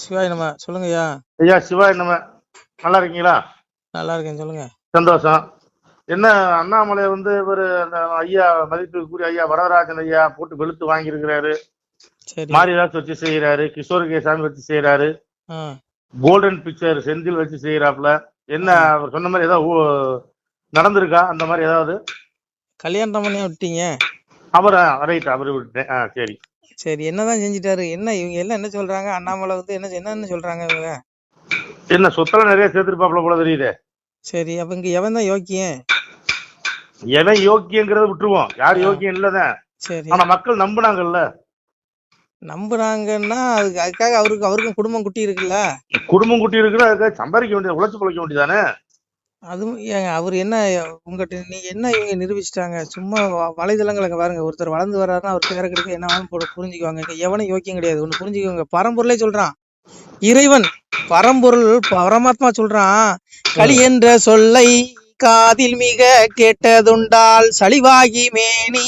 சிவாய் நம்ம சொல்லுங்க ஐயா. ஐயா சிவாய் நம்ம நல்லா இருக்கீங்களா? நல்லா இருக்கேன், சொல்லுங்க. சந்தோஷம். என்ன அண்ணாமலை ஒரு அந்த ஐயா மதிப்புக்குரிய ஐயா வரதராஜன் ஐயா போட்டு வெளுத்து வாங்கியிருக்கிறாரு. சரி. மாரிதாஸ் வச்சு செய்யறாரு, கிஷோர் கேசாமி வச்சு செய்யறாரு, கோல்டன் பிக்சர் செந்தில் வச்சு செய்யறாப்புல. என்ன அவர் சொன்ன மாதிரி ஏதாவது நடந்திருக்கா? அந்த மாதிரி ஏதாவது கல்யாணம் பண்ணி விட்டீங்க அவரை? ரைட், அவரு விட்டேன். சரி சரி. என்னதான் செஞ்சுட்டாரு? என்ன இவங்க எல்லாம் என்ன சொல்றாங்க? அண்ணாமலை என்ன சொல்றாங்க இவங்க? என்ன சொத்தெல்லாம் நிறைய சேர்த்திருப்பாப்புல போல தெரியுது. சரி, அப்ப இங்க எவன் தான் யோக்கியம்? எவன் யோக்கியங்கிறத விட்டுருவோம், யார் யோக்கியம் இல்லதான். சரி, ஆனா மக்கள் நம்புனாங்கல்ல. நம்புறாங்கன்னா அதுக்காக அவருக்கும் குடும்பம் குட்டி இருக்குல்ல. குடும்பம் குட்டி இருக்குன்னா அதுக்காக சம்பாதிக்க வேண்டியது, உழைச்சு பிழைக்க வேண்டியதானே. அதுவும் அவர் என்ன உங்ககிட்ட நீங்க என்ன இவங்க நிரூபிச்சிட்டாங்க? சும்மா வலைதளங்களை பாருங்க. ஒருத்தர் வளர்ந்து வர்றாருன்னா அவர் பேர கிடைக்க என்ன புரிஞ்சுக்குவாங்க. எவனும் யோக்கியம் கிடையாது. ஒண்ணு புரிஞ்சுக்கோங்க, பரம்பொருளே சொல்றான். இறைவன் பரம்பொருள் பரமாத்மா சொல்றான், களி என்ற சொல்லை காதில் மிக கேட்டதுண்டால் சளிவாகி மேனி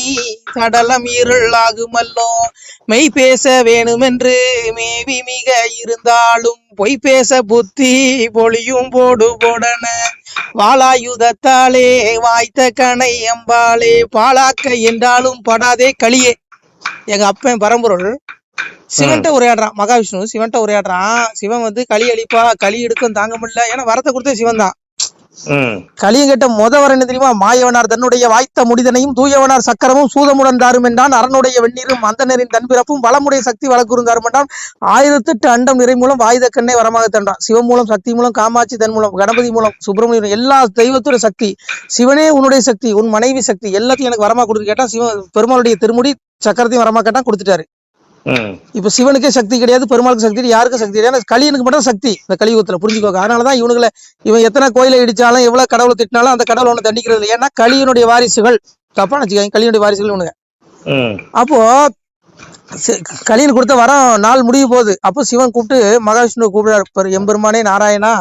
சடலம் இருள் ஆகுமல்லோ. மெய் பேச வேணுமென்று மேவி மிக இருந்தாலும் பொய் பேச புத்தி பொழியும் போடு போடன. வாளாயுதத்தாலே வாய்த்த கணை அம்பாளே பாலாக்க என்றாலும் படாதே களியே. எங்க அப்பன் பரம்பொருள் சிவன்ட்ட உரையாடுறான். மகாவிஷ்ணு சிவன்ட்ட உரையாடுறான். சிவன் களி அளிப்பா, களி எடுக்கும் தாங்க முடியல. ஏன்னா வரத்தை கொடுத்தே சிவன் தான். களியும் கேட்ட வர என்ன தெரியுமா? மாயவனார் தன்னுடைய வாய்த்த முடிதனையும் தூயவனார் சக்கரமும் சூதமுடன் தாரும் என்றான். அரணுடைய வெந்நீரும் அந்தனரின் தன்பிறப்பும் வளமுடைய சக்தி வளர்க்குறுந்தாரும் என்றான். 1008 அண்டம் நிறை மூலம் வாயுத கண்ணை வரமாக தன்றான். சிவன் மூலம், சக்தி மூலம், காமாட்சி தன் மூலம், கணபதி மூலம், சுப்பிரமணியம், எல்லா தெய்வத்தோட சக்தி. சிவனே உன்னுடைய சக்தி, உன் மனைவி சக்தி, எல்லாத்தையும் எனக்கு வரமா கொடுத்து கேட்டா சிவன் பெருமாளுடைய திருமுடி சக்கரத்தையும் வரமா கேட்டா கொடுத்துட்டாரு. இப்ப சிவனுக்கே சக்தி கிடையாது, பெருமாளுக்கு சக்தி, யாருக்கும் சக்தி கிடையாது. கலியனுக்கு மட்டும் சக்தி இந்த கலியுகத்துல, புரிஞ்சுக்கோங்க. அதனாலதான் இவனுங்களை இவன் எத்தனை கோயிலை இடிச்சாலும் எவ்வளவு கடவுளை திட்டினாலும் அந்த கடவுளை ஒண்ணு தண்டிக்கிறது இல்லை. ஏன்னா கலியனுடைய வாரிசுகள். தப்பா நினைச்சுக்காங்க, கலியனுடைய வாரிசுகள் இவனுங்க. அப்போ கலியன் கொடுத்த வரம் நாள் முடிய போகுது. அப்போ சிவன் கூப்பிட்டு மகாவிஷ்ணு கூப்பிடுறாரு, எம்பெருமானே நாராயணா,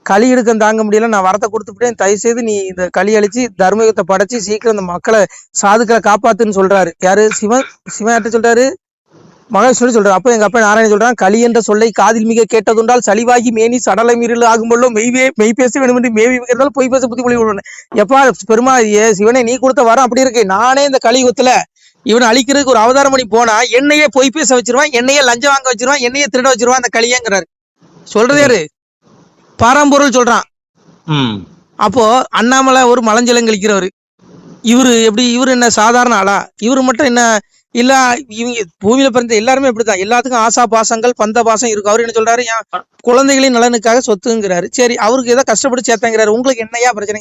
களி எடுக்க தாங்க முடியல, நான் வரத்தை கொடுத்துட்டேன், தயவு செய்து நீ இந்த களி அழிச்சு தர்மயுகத்தை படைச்சு சீக்கிரம் இந்த மக்களை சாதுக்களை காப்பாத்துன்னு சொல்றாரு. யாரு? சிவன். சிவன் யார்ட்ட சொல்றாரு? மகாவிஷ்ணு சொல்றாரு. அப்ப எங்க அப்பா நாராயணன் சொல்றான், களி என்ற சொல்லை காதில் மிக கேட்டதுண்டால் சளிவாகி மேனி சடலை மீறல் ஆகும்போது மெய் பேச வேண்டும் என்று மேவி மிகிறதால் பொய் பேச புத்தி பொழி விடுவேன். எப்பா பெருமா சிவனே, நீ கொடுத்த வரம் அப்படி இருக்கு. நானே இந்த கலியுகத்துல இவனை அழிக்கிறதுக்கு ஒரு அவதாரம் பண்ணி போனா என்னையே பொய் பேச வச்சிருவான், என்னையே லஞ்சம் வாங்க வச்சிருவான், என்னையே திருட வச்சிருவான் அந்த களியங்கிறாரு. சொல்றது யாரு? பரம்பொருள் சொல்றான். அப்போ அண்ணாமலை ஒரு மலஞ்சலம் கழிக்கிறவரு. இவரு எப்படி? இவரு என்ன சாதாரண ஆளா? இவரு மட்டும் என்ன இல்ல, இவங்க பூமியில பிறந்த எல்லாருமே இப்படித்தான். எல்லாத்துக்கும் ஆசா பாசங்கள், பந்த பாசம் இருக்கும். அவரு என்ன சொல்றாரு? குழந்தைகளின் நலனுக்காக சொத்துங்கிறாரு. சரி, அவருக்கு ஏதோ கஷ்டப்பட்டு சேர்த்தாங்கிறாரு. உங்களுக்கு என்னையா பிரச்சனை?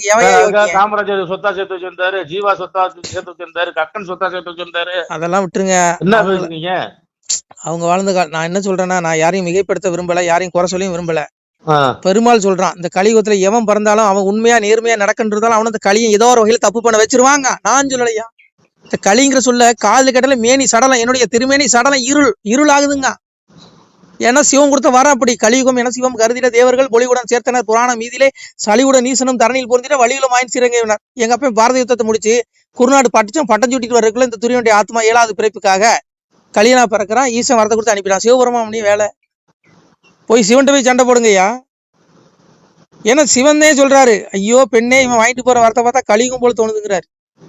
காமராஜர் சொத்தா சேர்த்து வச்சிருந்தாரு, ஜீவா சொத்தா சேர்த்து வச்சிருந்தாரு, கக்கன் சொத்தா சேர்த்து வச்சிருந்தாரு. அதெல்லாம் விட்டுருங்க. அவங்க வாழ்ந்த நான் என்ன சொல்றேன்னா, நான் யாரையும் மிகைப்படுத்த விரும்பல, யாரையும் குறை சொல்லியும் விரும்பல. பெருமாள் சொல்றான், இந்த கலியுகத்துல எவன் பிறந்தாலும் அவன் உண்மையா நேர்மையா நடக்கின்றதாலும் அவன் அந்த கலியை ஏதோ ஒரு வகையில தப்பு பண்ண வச்சிருவாங்க. நான் சொல்லலையா? இந்த களிங்கிற சொல்ல காதல கேட்டால மேனி சடலம், என்னுடைய திருமேனி சடலம் இருள் ஆகுதுங்க. ஏன்னா சிவம் கொடுத்த வர அப்படி. கலியுகம் என சிவம் கருதிட தேவர்கள் பொலிவுடன் சேர்த்தனர் புராணம் மீதிலே சளிவுடன் நீசனும் தரணியில் பொருந்திட வழியிலும் ஆயின் சீரங்கினார். எங்க அப்ப பாரத யுத்தத்தை முடிச்சு குருநாடு பட்டம் சூட்டிட்டு வரக்குள்ள இந்த துரியனுடைய ஆத்மா 7வது பிறப்புக்காக கலியனா பிறக்கிறான். ஈசன் வரத்தை கொடுத்து அனுப்பிடான். சிவபெருமான் வேலை போய் சிவன்ட்ட போய் சண்டை போடுங்கய்யா. ஏன்னா சிவன் தான் சொல்றாரு, ஐயோ பெண்ணே, இவன் வாங்கிட்டு போற வரத்தை பார்த்தா கலியுகம் போல தோணுதுங்கிறாரு.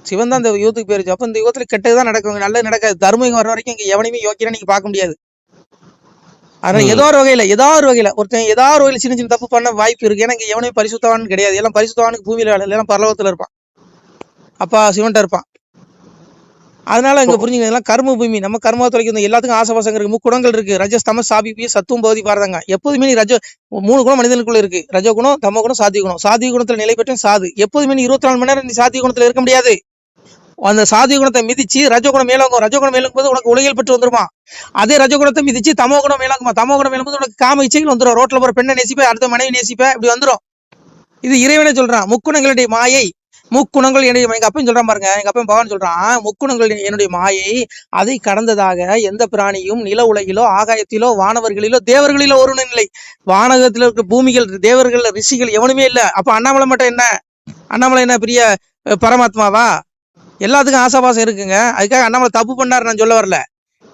சிவன் தான் இந்த யுகத்துக்கு போயிருச்சு. அப்ப இந்த யுகத்துல கெட்டதுதான் நடக்கும், நல்லது நடக்காது. தர்மம் வர வரைக்கும் இங்க எவனையுமே யோக்கியனா நீங்க பார்க்க முடியாது. அதனால ஏதோ ஒரு வகையில ஒருத்தன் ஏதாவது ஒரு வகையில சின்ன சின்ன தப்பு பண்ண வாய்ப்பு இருக்கு. ஏன்னா இங்க எவனையும் பரிசுத்தவான்னு கிடையாது. எல்லாம் பரிசுத்தவானுக்கு பூமியில எல்லாம் பரலோகத்துல இருப்பான், அப்பா சிவன்ட்ட இருப்பான். அதனால இங்க புரிஞ்சுங்க, இதெல்லாம் கர்ம பூமி. நம்ம கர்மா தொலைக்கும். எல்லாத்துக்கும் ஆசபாசம் இருக்கு. முக்குணங்கள் இருக்கு, ரஜஸ்தம சாபிபிய சத்துவம் பகுதி பாருங்க. எப்போதுமே நீ 3 குணம் மனிதனுக்குள்ள இருக்கு. ரஜகுணம், தமோ குணம், சாத்விக குணம். சாத்விக குணத்துல நிலை பெற்ற சாது. எப்போதுமே நீ 24 மணி நேரம் நீ சாத்விக குணத்துல இருக்க முடியாது. அந்த சாத்விக குணத்தை மிதிச்சு ரஜகுணம் மேலோங்கும். ரஜகுணம் மேலோங்கும் போது உனக்கு உலகில் பெற்று வந்துருமா. அதே ரஜகுணத்தை மிதிச்சு தமோ குணம் மேலோங்குமா. தமோ குணம் மேலும் போது உனக்கு காம இச்சைகள் வந்துடும். ரோட்ல போற பெண்ணை நேசிப்ப, அடுத்த மனைவி நேசிப்ப, இப்படி வந்துடும். இது இறைவனே சொல்றான். முக்குணங்களுடைய மாயை, முக்குணங்கள் என்னுடைய. எங்க அப்பன் சொல்றான் பாருங்க, எங்க அப்பன் பகவான் சொல்றான், முக்குணங்கள் என்னுடைய மாயை, அதை கடந்ததாக எந்த பிராணியும் நில உலகிலோ ஆகாயத்திலோ வானவர்களிலோ தேவர்களிலோ ஒருவனும் இல்லை. வானகத்துல இருக்க பூமிகள், தேவர்கள், ரிஷிகள் எவனுமே இல்லை. அப்ப அண்ணாமலை மட்டும் என்ன? அண்ணாமலை என்ன பெரிய பரமாத்மாவா? எல்லாத்துக்கும் ஆசாபாசம் இருக்குங்க. அதுக்காக அண்ணாமலை தப்பு பண்ணாரு நான் சொல்ல வரல.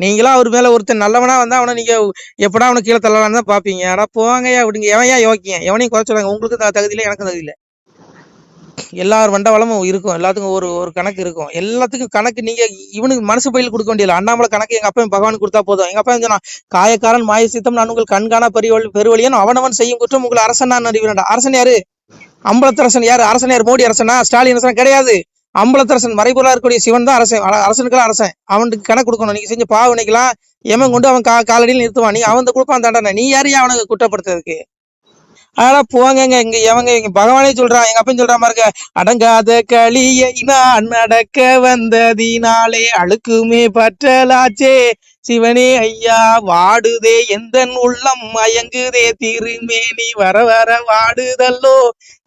நீங்களா அவர் மேல ஒருத்தர் நல்லவனா வந்தா அவனை நீங்க எப்படா அவனை கீழே தள்ளலான்னு தான் பாப்பீங்க. ஆனா போவாங்கய்யா விடுங்க. எவன் ஏன் யோக்கியம்? எவனையும் குறை சொல்லுவாங்க. உங்களுக்கு தகுதி இல்லை, எனக்கும் தகுதி இல்லை. எல்லாரும் வண்டவளமும் இருக்கும். எல்லாத்துக்கும் ஒரு ஒரு கணக்கு இருக்கும். எல்லாத்துக்கும் கணக்கு நீங்க இவனுக்கு மனசு பயில கொடுக்க வேண்டியது. அண்ணாமலை கணக்கு எங்க அப்பா பகவானுக்கு கொடுத்தா போதும். எங்க அப்பா சொன்னா, காயக்காரன் மாய சித்தம் நான் உங்கள் கண்காணா பெருவழியன் அவனவன் செய்யும் குற்றம் உங்களை அரசன் நான் அறிவிடா. அரசன் யாரு? அம்பலத்தரசன் யாரு? அரசன் யாரு? மோடி அரசனா? ஸ்டாலின் அரசன் கிடையாது. அம்பலத்தரசன் மறைபொருளா இருக்கக்கூடிய சிவன் தான் அரசன். அரசனுக்கெல்லாம் அரசன். அவனுக்கு கணக்கு கொடுக்கணும். நீங்க செஞ்ச பாவனைக்கெல்லாம் எமன் கொண்டு அவன் காலடியில் நிறுத்துவான். நீ அவன் கொடுப்பான் தண்டனை. நீ யாரையும் அவனுக்கு குற்றப்படுத்துறதுக்கு? அதெல்லாம் போங்க. இங்க எவங்க இங்க பகவானே சொல்றான். எங்க அப்பன் சொல்ற மாதிரி அடங்காத களியை நான் நடக்க வந்ததினாலே அழுக்குமே பற்றலாச்சே சிவனே ஐயா வாடுதே எந்தன் உள்ளம் மயங்குதே திருமேனி வர வர வாடுதல்லோ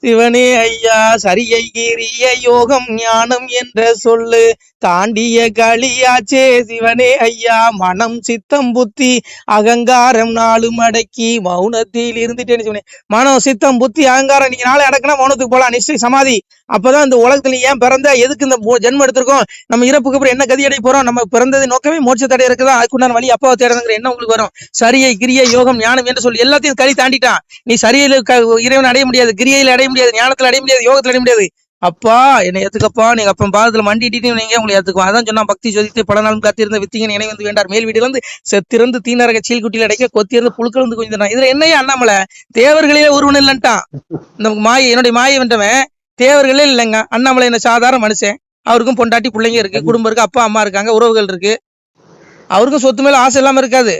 சிவனே ஐயா சரியை கிரிய யோகம் ஞானம் என்ற சொல்லு தாண்டிய களியாச்சே சிவனே ஐயா மனம் சித்தம் புத்தி அகங்காரம் நாளும் அடக்கி மௌனத்தில் இருந்துட்டேன்னு சொன்னேன். மனம் சித்தம் புத்தி அகங்காரம் நீங்க நாளை அடக்குனா மௌனத்துக்கு போலாம். நிச்சயம் சமாதி. அப்பதான் இந்த உலகத்துல ஏன் பிறந்த, எதுக்கு இந்த ஜென்மம் எடுத்திருக்கோம், நம்ம இறப்புக்கு அப்புறம் என்ன கதி அடைய போறோம், நம்ம பிறந்தது நோக்கமே மோட்சத்தடை இருக்குதா, அதுக்குண்டான வழி அப்பாவை தேடுங்கிற என்ன உங்களுக்கு வரும். சரியை கிரியை யோகம் ஞானம் என்று சொல்லி எல்லாத்தையும் கழி தாண்டிட்டான். நீ சரியில இறைவன் அடைய முடியாது, கிரியையில அடைய முடியாது, ஞானத்துல அடைய முடியாது, யோகத்துல அடைய முடியாது. அப்பா என்னை ஏத்துக்கப்பா, நீங்க அப்ப பாதத்துல மண்டிட்டு நீங்க உங்களை ஏத்துக்குவோம். அதான் சொன்னா பக்தி ஜோதித்து பல நாளும் காத்திருந்த வித்திங்கன் இணை வந்து வேண்டார் மேல் வீடுல இருந்து செத்திருந்து தீநரக சீல் குட்டியில் அடைக்க கொத்தியிருந்து புழுக்கள் வந்து கொஞ்சம். இதுல என்னையா அண்ணாமலை தேவர்களே ஒருவன் இல்லன்ட்டான். இந்த மாயை என்னுடைய மாயை வென்றவன் தேவர்களே இல்லைங்க. அண்ணாமலை என்ன சாதாரண மனுஷன். அவருக்கும் பொண்டாட்டி பிள்ளைங்க இருக்கு, குடும்பம் இருக்கு, அப்பா அம்மா இருக்காங்க, உறவுகள் இருக்கு. அவருக்கும் சொத்து மேல ஆசை இல்லாம இருக்காது.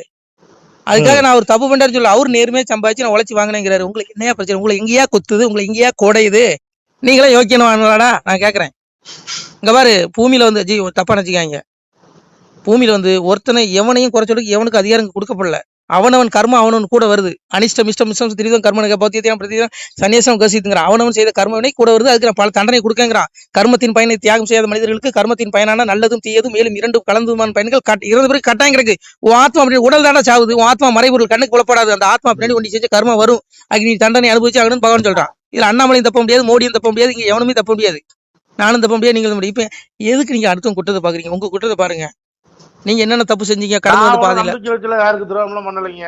அதுக்காக நான் அவர் தப்பு பண்றாரு சொல்ல. அவரு நேர்மையா சம்பாதிச்சு நான் உழைச்சி வாங்கினேங்கிறாரு. உங்களுக்கு என்னையா பிரச்சனை? உங்களை எங்கேயா கொத்துது, உங்களை எங்கேயா கோடையுது? நீங்களே யோக்கியமானடா நான் கேக்குறேன். இங்க பாரு, பூமியில வந்து தப்பா நினைச்சுக்காங்க. பூமியில வந்து ஒருத்தனை எவனையும் குறைச்சொல்லுக்கு எவனுக்கு அதிகாரம் கொடுக்கப்படல. அவனவன் கர்மம் அவனவன் கூட வருது. அனிஷ்டம் இஷ்டம் மிஷ்டம் திரிதம் கர்மனுக்கு பௌத்தியம் பிரதிதம் சன்னியாசம் கசித்துங்கிறான். அவனவன் செய்த கர்மவினை கூட வருது. அதுக்கு நான் பல தண்டனை கொடுக்கங்கிறான். கர்மத்தின் பயனை தியாகம் செய்யாத மனிதர்களுக்கு கர்மத்தின் பயனான நல்லதும் தீயதும் மேலும் இரண்டும் கலந்துமான பயன்கள் இறந்த பிறகு கட்டாயம் கிடக்கு. உன் ஆத்மா அப்படி உடல் தானே சாவுது. உன் ஆத்மா மறைபொருள் கண்ணுக்கு புலப்படாது. அந்த ஆத்மா பின்னாடி ஒண்ணு செஞ்ச கர்மம் வரும். அதுக்கு நீ தண்டனை அனுபவிச்சு ஆகணும்னு பகவான் சொல்றான். இதுல அண்ணாமலையும் தப்ப முடியாது, மோடியும் தப்ப முடியாது, இங்க எவனுமே தப்ப முடியாது, நானும் தப்ப முடியாது, நீங்களும் முடியும். இப்ப எதுக்கு நீங்க அடுத்தவங்க குற்றத்தை பாக்குறீங்க? உங்க குற்றத்தை பாருங்க. நீங்க என்னென்ன தப்பு செஞ்சீங்க கடந்து வந்து பாதையில. யாருக்கு துரோகம் பண்ணலைங்க.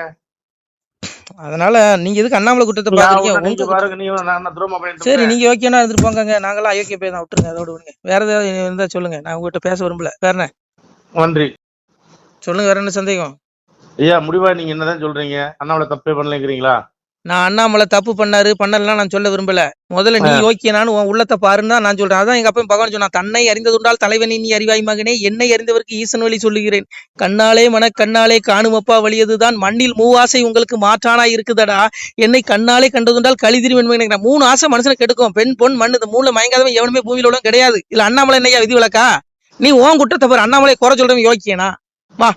அதனால நீங்க எதுக்கு அண்ணாமலை குற்றத்தை பாக்குறீங்க? சரி, நீங்க யோக்கியனா இருந்துட்டு போங்க. நாங்களாம் அயோக்கிய பேர் தான், விட்டுருங்க. அதோட விடுங்க. வேற ஏதாவது இருந்தா சொல்லுங்க. நான் உங்ககிட்ட பேச விரும்பல. வேற என்ன? நன்றி. சொல்லுங்க, வேற என்ன சந்தேகம்? ஐயா முடிவா நீங்க என்னதான் சொல்றீங்க? அண்ணாமலை தப்பே பண்ணலைங்கிறீங்களா? நான் அண்ணாமலை தப்பு பண்ணாரு பண்ணலாம் நான் சொல்ல விரும்பல. முதல்ல நீ யோக்கியனானு உன் உள்ளத்தை பாருன்னு நான் சொல்றேன். அதான் எங்க அப்பா பகவான் சொன்னா, தன்னை அறிந்ததுண்டால் தலைவனை நீ அறிவாய் மகனே, என்னை அறிந்தவருக்கு ஈசன் வழி சொல்லுகிறேன். கண்ணாலே கண்ணாலே காணுமப்பா வழியதுதான் மண்ணில் மூவாசை உங்களுக்கு மாற்றானா இருக்குதடா. என்னை கண்ணாலே கண்டதுண்டால் கழிதிரி வெண்மை. 3 ஆசை மனுஷனை கெடுக்கும். பெண் பொன் மண் இந்த 3 மயங்காதவன் எவனுமே பூமியில உள்ள கிடையாது. இல்ல அண்ணாமலை என்னையா விதி விளக்கா? நீ உன் குற்றத்தை பாரு. அண்ணாமலை குறை சொல்றவன் யோக்கியனா? வா,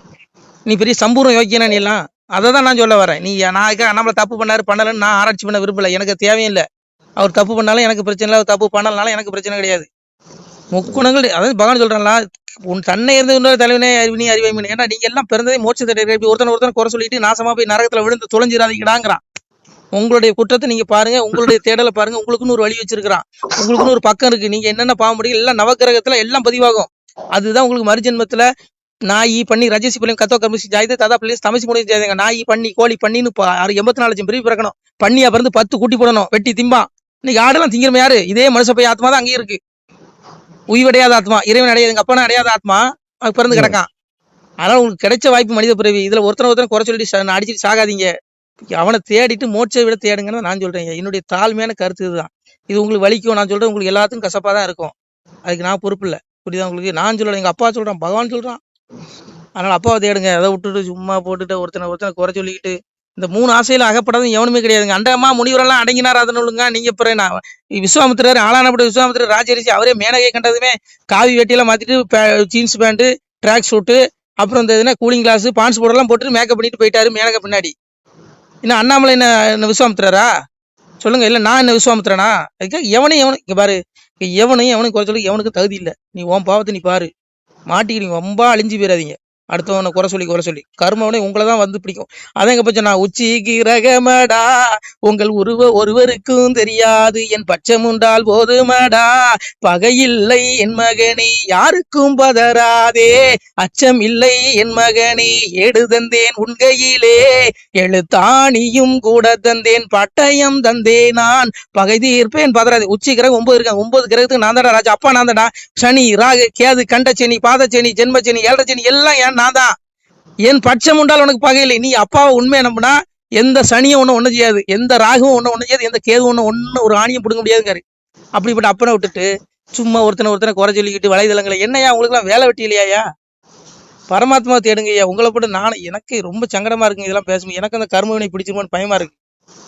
நீ பெரிய சம்பூர்ணம் யோக்கியனா? நீ எல்லாம் அதான் நான் சொல்ல வரேன். நீ நான் நம்மள தப்பு பண்ணலன்னு நான் ஆராய்ச்சி பண்ண விரும்பல. எனக்கு தேவையும் இல்லை. அவர் தப்பு பண்ணாலும் எனக்கு பிரச்சனை இல்லை, அவர் தப்பு பண்ணலனாலும் எனக்கு பிரச்சனை கிடையாது. முக்குணங்கள் அதாவது பகவான் சொல்றாங்களா, உன் தன்னை இருந்து இன்னொரு தலைவனே அறிவினி அறிவாய்மணி. ஏன்னா நீங்க எல்லாம் பிறந்ததே மோட்சத்தை ஒருத்தன் குறை சொல்லிட்டு நாசமா போய் நரகத்துல விழுந்து தொலைஞ்சிடாதீங்கடாங்கிறான். உங்களுடைய குற்றத்தை நீங்க பாருங்க, உங்களுடைய தேடலை பாருங்க. உங்களுக்குன்னு ஒரு வழி வச்சிருக்கிறான், உங்களுக்குன்னு ஒரு பக்கம் இருக்கு. நீங்க என்னென்ன பாவ முடியும் எல்லாம் நவகிரகத்துல எல்லாம் பதிவாகும். அதுதான் உங்களுக்கு மறுஜென்மத்துல நாயி பண்ணி ரஜசி பிள்ளைங்க கத்தோ கமிசி ஜாயுது ததா பிள்ளைங்க தமிசி முடிவு ஜாயுங்க. நாயி பண்ணி கோழி பண்ணின்னு 84 லட்சம் பிரிவு பிறக்கணும். பண்ணியா பிறந்து 10 கூட்டி போடணும். வெட்டி திம்பா. இன்னைக்கு ஆடெல்லாம் திங்கிறமே யாரு? இதே மனுஷ போய் ஆத்மா தான் அங்கேயும் இருக்கு. உய்வடையாத ஆத்மா, இறைவன் அடையாது. எங்க அப்பா அடையாத ஆத்மா அது பிறந்து கிடக்கான். அதனால உங்களுக்கு கிடைச்ச வாய்ப்பு மனித பிறவி. இதுல ஒருத்தனை குறை சொல்லிட்டு அடிச்சுட்டு சாகாதீங்க. அவனை தேடிட்டு மோட்சை விட தேடுங்கன்னு நான் சொல்றேன். என்னுடைய தாழ்மையான கருத்து இதுதான். இது உங்களுக்கு வலிக்கும். நான் சொல்றேன், உங்களுக்கு எல்லாத்துக்கும் கசப்பா தான் இருக்கும். அதுக்கு நான் பொறுப்பு இல்லை. புரியுதா உங்களுக்கு? நான் சொல்றேன், எங்க அப்பா சொல்றான், பகவான் சொல்றான். அதனால அப்பாவை தேடுங்க. அதை விட்டுட்டு சும்மா போட்டுட்டு ஒருத்தனை குறை சொல்லிக்கிட்டு இந்த 3 ஆசையில அகப்படாதும் எவனுமே கிடையாதுங்க. அண்டமா முனிவரெல்லாம் அடங்கினார் அதனுங்க. நீங்க பிறகு விஸ்வாமித்திரர் ஆளானப்பட்ட விஸ்வாமித்திரர் ராஜரிசி அவரே மேனகை கண்டதுமே காவி வெட்டியெல்லாம் மாத்திட்டு ஜீன்ஸ் பேண்ட் ட்ராக் ஷூட்டு அப்புறம் இந்த இதுனா கூலிங் கிளாஸ் பான்ஸ் போர்டெல்லாம் போட்டு மேக்கப் பண்ணிட்டு போயிட்டாரு மேனகை பின்னாடி. இன்னும் அண்ணாமலை என்ன விஸ்வாமித்திரரா? சொல்லுங்க. இல்ல நான் என்ன விஸ்வாமித்திரனா? அதுக்காக எவனையும் இங்க பாரு, எவனையும் குறை சொல்லி எவனுக்கு தகுதி இல்லை. நீ உன் பாவத்தை நீ பாரு. மாட்டிக்கிறீங்க. ரொம்ப அழிஞ்சு போயிடாதீங்க. அடுத்தவனை குறை சொல்லி கர்மவனை உங்களை தான் வந்து பிடிக்கும். அதான் எங்க பட்சம் நான் உச்சி கிரகமடா உங்கள் ஒருவருக்கும் தெரியாது என் பட்சம் உண்டால் போதுமடா பகையில்லை என் மகனே யாருக்கும் பதறாதே அச்சம் இல்லை என் மகனே ஏடு தந்தேன் உண்கையிலே எழுத்தாணியும் கூட தந்தேன் பட்டயம் தந்தேன் நான் பகை தீர்ப்பேன் பதறாதே. உச்சி கிரகம் 9 இருக்காங்க. 9 கிரகத்துக்கு நான் தான்டா ராஜா. அப்பா நான் தான்டா. சனி ராகு கேது கண்டச்சனி பாதச்சனி ஜென்மச்சனி ஏழரைச்சனி எல்லாம் ஏன் நான் தான். என் பட்சம் உண்டால் உனக்கு பகையில்லை. நீ அப்பாவை உண்மையை நம்பினா எந்த சனியும் ஒன்றும் செய்யாது, எந்த ராகுவும் ஒன்றும் செய்யாது, எந்த கேதுவும் ஒன்றும் ஒரு ஆணியும் பிடுங்க முடியாதுங்காரு. அப்படிப்பட்ட அப்பனை விட்டுட்டு சும்மா ஒருத்தனை குறை சொல்லிக்கிட்டு வலைதளங்களை என்னையா உங்களுக்குலாம் வேலை வெட்டி இல்லையா? பரமாத்மா தேடுங்கய்யா. உங்களை போட்டு எனக்கு ரொம்ப சங்கடமா இருக்குங்க இதெல்லாம் பேசும்போது. எனக்கு அந்த கர்மவினை பிடிச்சிருமோன்னு பயமா இருக்கு.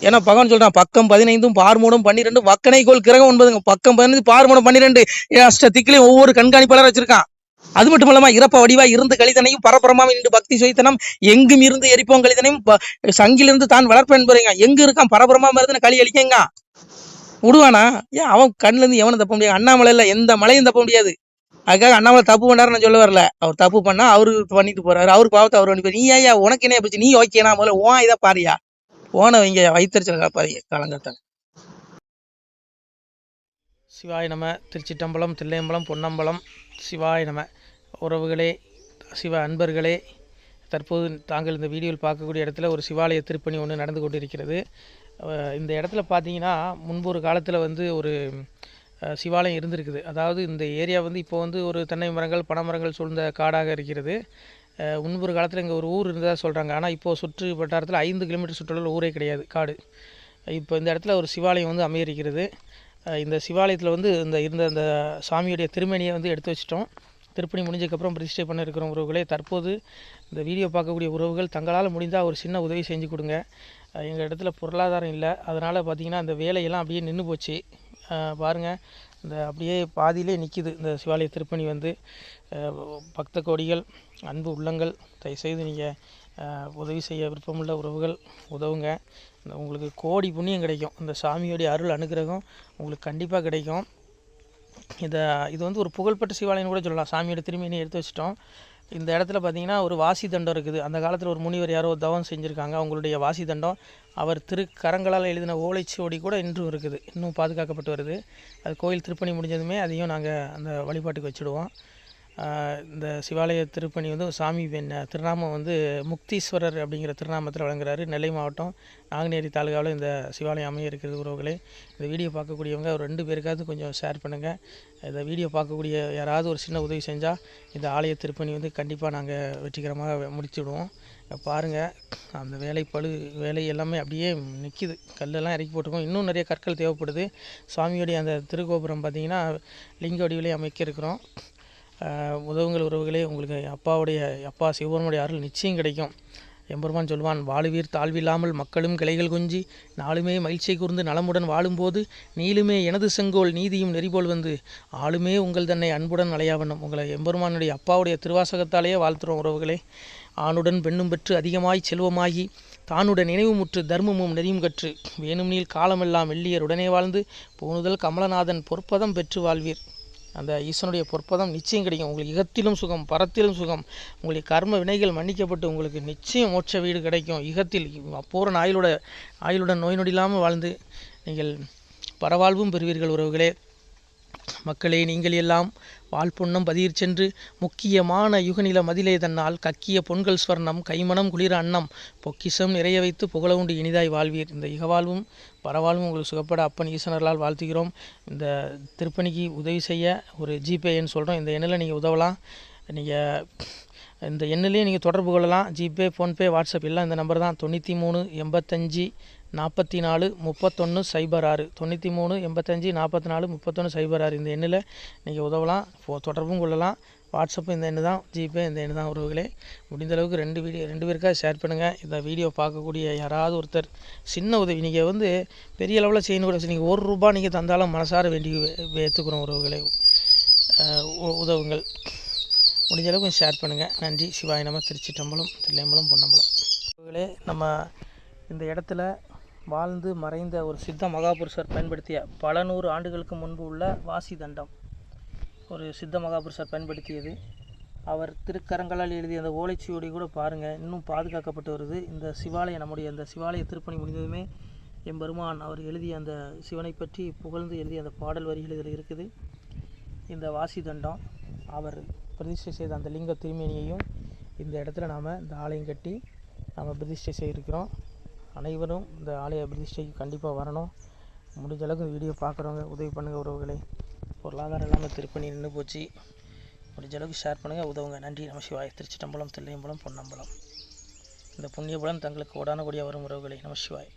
ஏன்னா பகவான் சொல்றான் பக்கம் 15 பார்மூடம் 12 வக்கனை கோல் கிரகம் 9ங்க. பக்கம் 15 பார்மூடம் 12 அஷ்ட திக்கிலையும் ஒவ்வொரு கண்காணிப்பாளர் வச்சிருக்கான். அது மட்டும் இல்லாம இறப்ப வடிவா இருந்து கழிதனையும் பரபரமாம் இன்று பக்தி சுயத்தனம் எங்கும் இருந்து எரிப்போம் கழிதனையும் சங்கிலிருந்து தான் வளர்ப்பேன் பாருங்க. எங்க இருக்கான் பரபரமா இருந்து களி அழிக்கங்க விடுவானா? ஏன் அவன் கண்ணுல இருந்து எவனும் தப்ப முடியாது. அண்ணாமலையில எந்த மலையும் தப்ப முடியாது. அதுக்காக அண்ணாமலை தப்பு பண்ணாரு நான் சொல்ல வரல. அவர் தப்பு பண்ணா அவரு பண்ணிட்டு போறாரு. அவருக்கு பாவத்தை அவர் பண்ணி நீ ஐயா உனக்கு என்ன போச்சு, நீ ஓகேனா முதல்ல ஓன் இதை பாரியா போன வைங்க வைத்தறிச்சல் காப்பாதீங்க காலங்காத்தாங்க. சிவாய நம. திருச்சிட்டம்பலம் தில்லையம்பலம் பொன்னம்பலம். சிவாய நம. உறவுகளே, சிவ அன்பர்களே, தற்போது தாங்கள் இந்த வீடியோவில் பார்க்கக்கூடிய இடத்துல ஒரு சிவாலய திருப்பணி ஒன்று நடந்து கொண்டிருக்கிறது. இந்த இடத்துல பார்த்தீங்கன்னா முன்பு ஒரு காலத்தில் வந்து ஒரு சிவாலயம் இருந்திருக்குது. அதாவது இந்த ஏரியா வந்து இப்போ வந்து ஒரு தென்னை மரங்கள் பனைமரங்கள் சூழ்ந்த காடாக இருக்கிறது. முன்பு ஒரு காலத்தில் இங்கே ஒரு ஊர் இருந்ததாக சொல்கிறாங்க. ஆனால் இப்போது சுற்று வட்டாரத்தில் 5 கிலோமீட்டர் சுற்றுலாவில் ஊரே கிடையாது, காடு. இப்போ இந்த இடத்துல ஒரு சிவாலயம் வந்து அமையிருக்கிறது. இந்த சிவாலயத்தில் வந்து இருந்த அந்த சாமியுடைய திருமணியை வந்து எடுத்து வச்சிட்டோம். திருப்பணி முடிஞ்சதுக்கப்புறம் பிரதிஷ்டை பண்ண இருக்கிற உறவுகளே, தற்போது இந்த வீடியோ பார்க்கக்கூடிய உறவுகள் தங்களால் முடிந்தால் ஒரு சின்ன உதவி செஞ்சு கொடுங்க. எங்கள் இடத்துல பொருளாதாரம் இல்லை, அதனால் பார்த்திங்கன்னா அந்த வேலையெல்லாம் அப்படியே நின்று போச்சு. பாருங்கள், இந்த அப்படியே பாதியிலே நிற்கிது இந்த சிவாலய திருப்பணி வந்து. பக்த கோடிகள், அன்பு உள்ளங்கள், தயவுசெய்து நீங்கள் உதவி செய்ய விருப்பமுள்ள உறவுகள் உதவுங்க. உங்களுக்கு கோடி புண்ணியம் கிடைக்கும். இந்த சாமியோடைய அருள் அனுகிரகம் உங்களுக்கு கண்டிப்பாக கிடைக்கும். இது வந்து ஒரு புகழ்பெற்ற சிவாலயம் கூட சொல்லலாம். சாமியோட திருமணியை எடுத்து வச்சிட்டோம். இந்த இடத்துல பார்த்திங்கன்னா ஒரு வாசி தண்டம் இருக்குது. அந்த காலத்தில் ஒரு முனிவர் யாரோ தவம் செஞ்சுருக்காங்க. அவங்களுடைய வாசி தண்டம் அவர் திருக்கரங்களால் எழுதின ஓலைச்சுவடி கூட இன்றும் இருக்குது, இன்னும் பாதுகாக்கப்பட்டு வருது. அது கோயில் திருப்பணி முடிஞ்சதுமே அதையும் நாங்கள் அந்த வழிபாட்டுக்கு வச்சுடுவோம். இந்த சிவாலய திருப்பணி வந்து சாமி திருநாமம் வந்து முக்தீஸ்வரர் அப்படிங்கிற திருநாமத்தில் வழங்குறாரு. நெல்லை மாவட்டம் நாங்குநேரி தாலுகாவில் இந்த சிவாலயம் அமைய இருக்கிறது. உறவுகளே, இந்த வீடியோ பார்க்கக்கூடியவங்க ஒரு 2 பேருக்காவது கொஞ்சம் ஷேர் பண்ணுங்கள். இந்த வீடியோ பார்க்கக்கூடிய யாராவது ஒரு சின்ன உதவி செஞ்சால் இந்த ஆலய திருப்பணி வந்து கண்டிப்பாக நாங்கள் வெற்றிகரமாக முடிச்சுடுவோம். பாருங்கள், அந்த வேலை எல்லாமே அப்படியே நிற்கிது. கல்லெல்லாம் இறக்கி போட்டிருக்கோம். இன்னும் நிறைய கற்கள் தேவைப்படுது. சுவாமியோடைய அந்த திருக்கோபுரம் பார்த்திங்கன்னா லிங்க வடிவிலே அமைக்க இருக்கிறோம். உதவுங்கள் உறவுகளே. உங்களுக்கு அப்பா சிவபெருமானுடைய அருள் நிச்சயம் கிடைக்கும். எம்பெருமான் சொல்வான், வாழுவீர் தாழ்வில்லாமல் மக்களும் கிளைகள் கொஞ்சி நாளுமே மகிழ்ச்சியை கூர்ந்து நலமுடன் வாழும்போது நீளுமே எனது செங்கோல் நீதியும் நெறிபோல் வந்து ஆளுமே உங்கள் தன்னை அன்புடன் அலையாவண்ணம். உங்களை எம்பெருமானுடைய அப்பாவுடைய திருவாசகத்தாலேயே வாழ்த்துறோம் உறவுகளே. ஆணுடன் பெண்ணும் பெற்று அதிகமாய் செல்வமாகி தானுடன் நினைவுமுற்று தர்மமும் நெறியும் கற்று வேணும் நீள் காலமெல்லாம் வெள்ளியர் உடனே வாழ்ந்து போனுதல் கமலநாதன் பொற்பதம் பெற்று வாழ்வீர். அந்த ஈசனுடைய பொற்பதம் நிச்சயம் கிடைக்கும். உங்களுக்கு இகத்திலும் சுகம் பரத்திலும் சுகம். உங்களுடைய கர்ம வினைகள் மன்னிக்கப்பட்டு உங்களுக்கு நிச்சயம் மோட்ச வீடு கிடைக்கும். இகத்தில் பூரண ஆயுளுடன் நோய் நொடி இல்லாமல் வாழ்ந்து நீங்கள் பரவாழ்வும் பெறுவீர்கள். உறவுகளே, மக்களே, நீங்கள் எல்லாம் வாழ்பொன்னம் பதியிற் சென்று முக்கியமான யுகநில மதிலே தன்னால் கக்கிய பொன்கள் ஸ்வர்ணம் கைமணம் குளிர அன்னம் பொக்கிஷம் நிறைய வைத்து புகழவுண்டு இனிதாய் வாழ்வீர். இந்த இகவாழ்வும் பரவாழ்வும் உங்களுக்கு சுகப்பட அப்பன் ஈசனர்களால் வாழ்த்துகிறோம். இந்த திருப்பணிக்கு உதவி செய்ய ஒரு ஜிபே எண் சொல்கிறோம். இந்த எண்ணில் நீங்கள் உதவலாம். நீங்கள் இந்த எண்ணிலே நீங்கள் தொடர்பு கொள்ளலாம். ஜிபே, ஃபோன்பே, வாட்ஸ்அப் எல்லாம் இந்த நம்பர் தான். 93 85 44 31 06 93 85 44 31 06. இந்த எண்ணில் நீங்கள் உதவலாம், தொடர்பும் கொள்ளலாம். வாட்ஸ்அப்பு இந்த எண்ணு தான், ஜிபே இந்த எண்ணு தான். உறவுகளே, முடிந்தளவுக்கு 2 பேருக்காக ஷேர் பண்ணுங்கள். இந்த வீடியோ பார்க்கக்கூடிய யாராவது ஒருத்தர் சின்ன உதவி, நீங்கள் வந்து பெரிய அளவில் செய்யணும் கூட, நீங்கள் ₹1 நீங்கள் தந்தாலும் மனசார வேண்டி ஏற்றுக்கிறோம். உறவுகளே, உதவுங்கள். முடிஞ்ச அளவுக்கு ஷேர் பண்ணுங்கள். நன்றி. சிவாய நம. திருச்சிட்டம்பலம் தில்லையம்பலம் பொன்னம்பலம். உறவுகளே, நம்ம இந்த இடத்துல வாழ்ந்து மறைந்த ஒரு சித்த மகாபுருஷர் பயன்படுத்திய பல 100 ஆண்டுகளுக்கு முன்பு உள்ள வாசி தண்டம் ஒரு சித்த மகாபுருஷர் பயன்படுத்தியது. அவர் திருக்கரங்களால் எழுதிய அந்த ஓலைச்சுவடி கூட பாருங்கள், இன்னும் பாதுகாக்கப்பட்டு வருது. இந்த சிவாலயம், நம்முடைய அந்த சிவாலய திருப்பணி முடிந்ததுமே எம்பெருமான் அவர் எழுதிய அந்த சிவனை பற்றி புகழ்ந்து எழுதிய அந்த பாடல் வரிகள் இதில் இருக்குது. இந்த வாசி தண்டம், அவர் பிரதிஷ்டை செய்த அந்த லிங்க திருமேனியையும் இந்த இடத்துல நாம் இந்த ஆலயம் கட்டி நாம் பிரதிஷ்டை செய்திருக்கிறோம். அனைவரும் இந்த ஆலய பிரதிஷ்டைக்கு கண்டிப்பாக வரணும். முடிஞ்ச அளவுக்கு இந்த வீடியோ பார்க்குறவங்க உதவி பண்ணுங்கள் உறவுகளை. பொருளாதாரம் இல்லாமல் திருப்பணி நின்று போச்சு. முடிஞ்ச அளவுக்கு ஷேர் பண்ணுங்கள், உதவுங்க. நன்றி. நமசிவாய். திருச்சிட்டம்பலம், தில்லையம்பலம், பொன்னம்பலம். இந்த புண்ணியபலம் தங்களுக்கு கோடான கோடியாக வரும் உறவுகளை. நமசிவாய்.